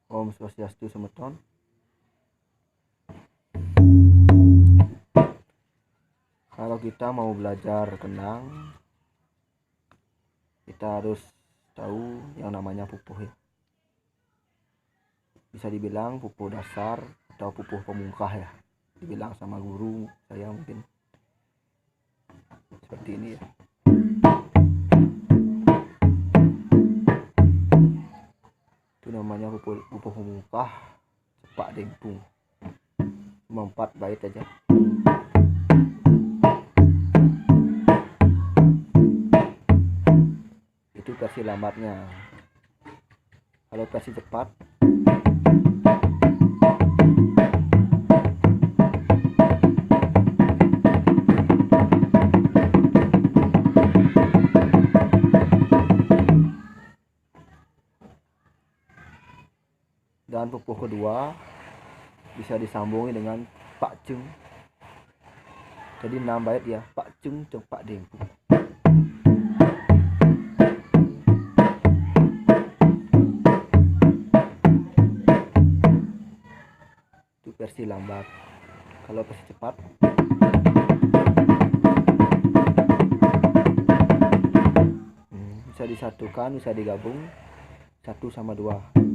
Om Swastiastu Semeton. Kalau kita mau belajar renang, kita harus tahu yang namanya pupuh ya. Bisa dibilang pupuh dasar atau pupuh pemungkah ya. Dibilang sama guru saya mungkin seperti ini ya. Itu namanya pupuh pemungkah cepak dempung. Cuma 4 bait aja. Itu versi lambatnya. Kalau versi cepat dan pupuh kedua bisa disambungi dengan Pak Ceng. Jadi 6 bait ya, Pak Ceng cepak dempung. Itu versi lambat. Kalau versi cepat bisa disatukan, bisa digabung 1 sama 2.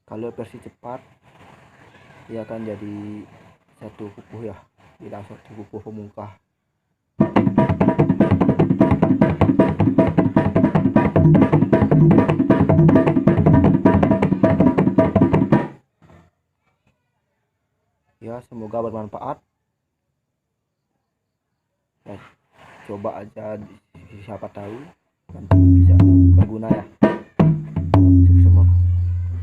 Kalau versi cepat dia akan jadi satu pupuh ya, bilang satu pupuh pemungkah. Ya, semoga bermanfaat. Ya, coba aja, siapa tahu nanti bisa berguna ya.